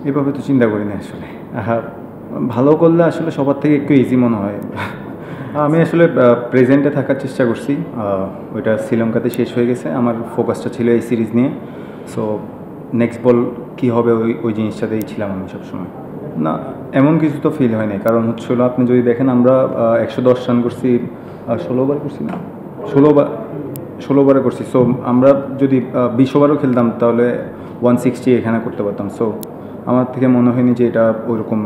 এভাবে তো চিন্তা করিনি আসলে। ভালো করলে আসলে সবার থেকে একটু ইজি মনে হয়। আমি আসলে প্রেজেন্টে থাকার চেষ্টা করছি। ওইটা শ্রীলঙ্কাতে শেষ হয়ে গেছে। আমার ফোকাসটা ছিল এই সিরিজ নিয়ে। সো নেক্সট বল কী হবে ওই জিনিসটাতেই ছিলাম আমি সবসময়। না, এমন কিছু তো ফিল হয় নাই। কারণ হচ্ছে হলো আপনি যদি দেখেন আমরা ১১০ রান করছি, ১৬ ওভার করছি না? ১৬ ওভারে করছি। সো আমরা যদি ২০ ওভারও খেলতাম তাহলে 160 এখানে করতে পারতাম। সো আমার থেকে মনে হয়নি যে এটা ওইরকম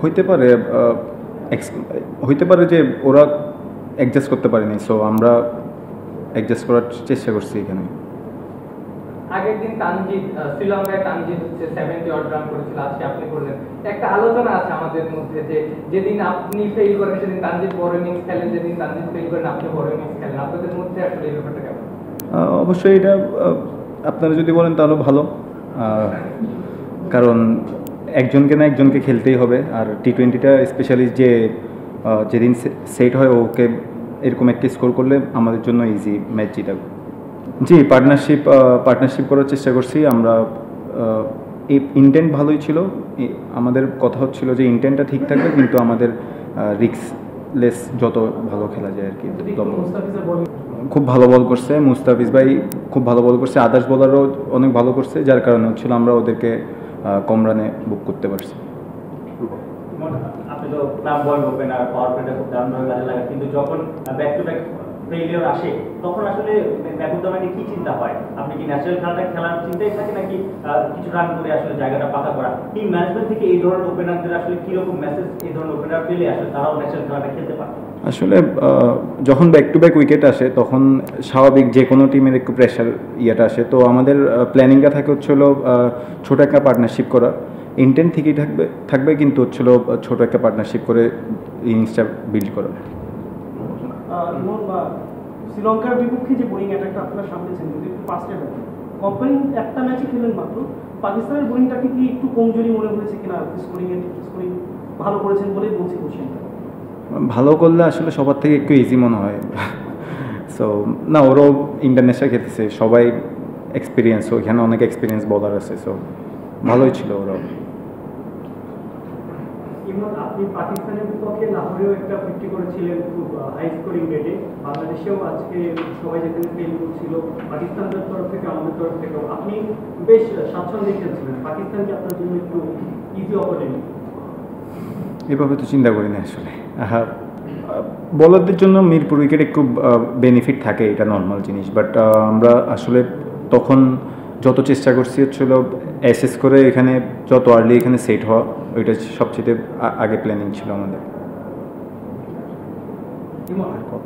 হইতে পারে। হইতে পারে যে ওরা অ্যাডজাস্ট করতে পারেনি। সো আমরা অ্যাডজাস্ট করার চেষ্টা করছি এখানে। আগের দিন তানজিদ শ্রীলঙ্কায় তানজিদ হচ্ছে 70 অড রান করেছিল, আজকে আপনি করলেন। একটা আলোচনা আছে আমাদের মধ্যে যে যেদিন আপনি ফেল করেন সেদিন তানজিদ বড় ইনিংস খেলেন, যেদিন তানজিদ ফেল করেন আপনি বড় ইনিংস খেলেন। আপনাদের মধ্যে আসলে এই ব্যাপারটা কেমন? অবশ্যই এটা আপনারা যদি বলেন তাহলে ভালো। কারণ একজনকে না একজনকে খেলতেই হবে। আর টি-20টা স্পেশালি যেদিন সেট হয় ওকে এরকম একটা স্কোর করলে আমাদের জন্য ইজি ম্যাচ জিতা। জি, পার্টনারশিপ করার চেষ্টা করছি আমরা। এই ইন্টেন্ট ভালোই ছিল। আমাদের কথা হচ্ছিল যে ইন্টেন্টটা ঠিক থাকবে, কিন্তু আমাদের রিস্কলেস যত ভালো খেলা যায় আর কি। খুব ভালো বল করছে মুস্তাফিজ ভাই, খুব ভালো বল করছে। আদার্স বোলারও অনেক ভালো করছে, যার কারণে হচ্ছিল আমরা ওদেরকে কম রানে বুক করতে পারছি। আপনি তো ক্লাব বয় ওপেনার, পাওয়ার প্লেটা খুব দারুণভাবে কাজে লাগে, কিন্তু যখন ব্যাক টু ব্যাক ফেলিওর আসে তখন আসলে মেহবুবুদ্দিনের কি চিন্তা হয়? আপনি কি ন্যাচারাল খেলাটা খেলার চিন্তায় থাকে, নাকি কিছু রান করে আসলে জায়গাটা পাকা করা? টিম ম্যানেজমেন্ট থেকে এই ধরনের ওপেনারদের আসলে কীরকম মেসেজ এই ধরনের ওপেনার পেলে আসলে তারাও ন্যাচারাল খেলাটা খেলতে পারে? আসলে যখন ব্যাক টু ব্যাক উইকেট আসে তখন স্বাভাবিক যে কোনো টিমের একটু প্রেশার আসে। তো আমাদের প্ল্যানিংটা থাকে হচ্ছিল ছোটো একটা পার্টনারশিপ করা। ইন্টেন্ট ঠিকই থাকবে, কিন্তু হচ্ছিল ছোটো একটা পার্টনারশিপ করে ইনিংসটা বিল্ড করা। শ্রীলঙ্কার বিপক্ষে যে বোলিং অ্যাটাকটা আপনারা সামনেছেন, যদি একটু ফার্স্টে দেখেন, কোম্পানি একটা ম্যাচে খেলেন মাত্র, পাকিস্তানের বোলিংটাকে কি একটু কমজোরি মনে হয়েছে কিনা? স্কোরিং ভালো করেছেন বলেই বলছি কোশ্চেনটা। ভালো করলে আসলে সবার থেকে একটু ইজি মনে হয়। সো না, ওরাও ইন্টারন্যাশনাল খেলতেছে, সবাই এক্সপিরিয়েন্স, ওইখানে অনেক এক্সপিরিয়েন্স বলার আছে। সো ভালোই ছিল ওরাও। আপনি পাকিস্তানের বিপক্ষে লাহোরেও একটা 50 করেছিলেন খুব হাই স্কোরিং রেটে। বাংলাদেশেও আজকে সবাই যেখানে ফেল করছিল, পাকিস্তানের তরফ থেকে আমাদের তরফ থেকেও আপনি বেশ স্বাচ্ছন্দ্যে খেলছিলেন। পাকিস্তান কি আপনার জন্য একটু ইজি অপরচুনিটি? এভাবে তো চিন্তা করিনি আসলে। বলারদের জন্য মিরপুর উইকেট একটু বেনিফিট থাকে, এটা নর্মাল জিনিস। বাট আমরা আসলে তখন যত চেষ্টা করছি হচ্ছিল অ্যাসেস করে এখানে যত আর্লি এখানে সেট হওয়া, ওইটা সবচেয়ে আগে প্ল্যানিং ছিল আমাদের। কত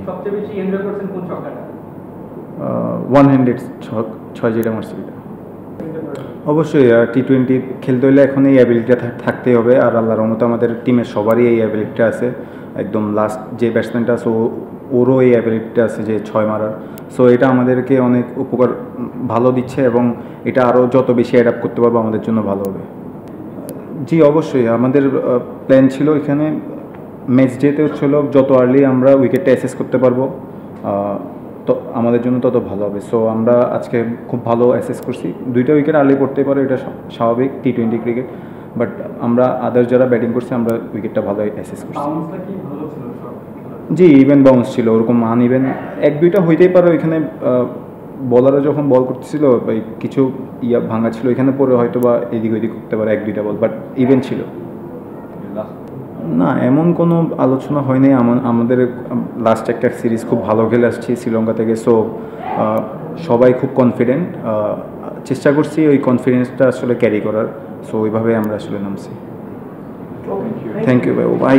সবচেয়ে বেশি এনজয় করছেন কোন ছক্কাটা? 100 ছয় যেটা মারছি। অবশ্যই টি-20 খেলতে হলে এখন এই অ্যাবিলিটিটা থাকতেই হবে। আর আল্লাহর রহমতে আমাদের টিমের সবারই এই অ্যাবিলিটিটা আছে। একদম লাস্ট যে ব্যাটসম্যানটা আছে ওরও এই অ্যাবিলিটিটা আছে যে 6 মারার। সো এটা আমাদেরকে অনেক উপকার ভালো দিচ্ছে, এবং এটা আরও যত বেশি অ্যাডাপ্ট করতে পারবো আমাদের জন্য ভালো হবে। জি অবশ্যই, আমাদের প্ল্যান ছিল এখানে ম্যাচ ডেতে হচ্ছিল যত আর্লি আমরা উইকেটটা অ্যাসেস করতে পারবো তো আমাদের জন্য তত ভালো হবে। সো আমরা আজকে খুব ভালো অ্যাসেস করছি। 2টা উইকেট আর্লি পড়তে পারে, এটা স্বাভাবিক টি-20 ক্রিকেট। বাট আমরা আদার্স যারা ব্যাটিং করছি আমরা উইকেটটা ভালো অ্যাসেস করছি। জি, ইভেন বাউন্স ছিল, ওরকম ইভেন 1-2টা হইতেই পারে। ওইখানে বলাররা যখন বল করতেছিল কিছু ভাঙা ছিল, এখানে পরে হয়তো বা এদিক ওইদিক করতে পারে 1-2টা বল, বাট ইভেন ছিল না। এমন কোনো আলোচনা হয়নি। আমাদের লাস্ট একটা সিরিজ খুব ভালো খেলে আসছি শ্রীলঙ্কা থেকে। সো সবাই খুব কনফিডেন্ট, চেষ্টা করছি ওই কনফিডেন্সটা আসলে ক্যারি করার। সো ওইভাবে আমরা আসলে নামছি। থ্যাংক ইউ ভাই।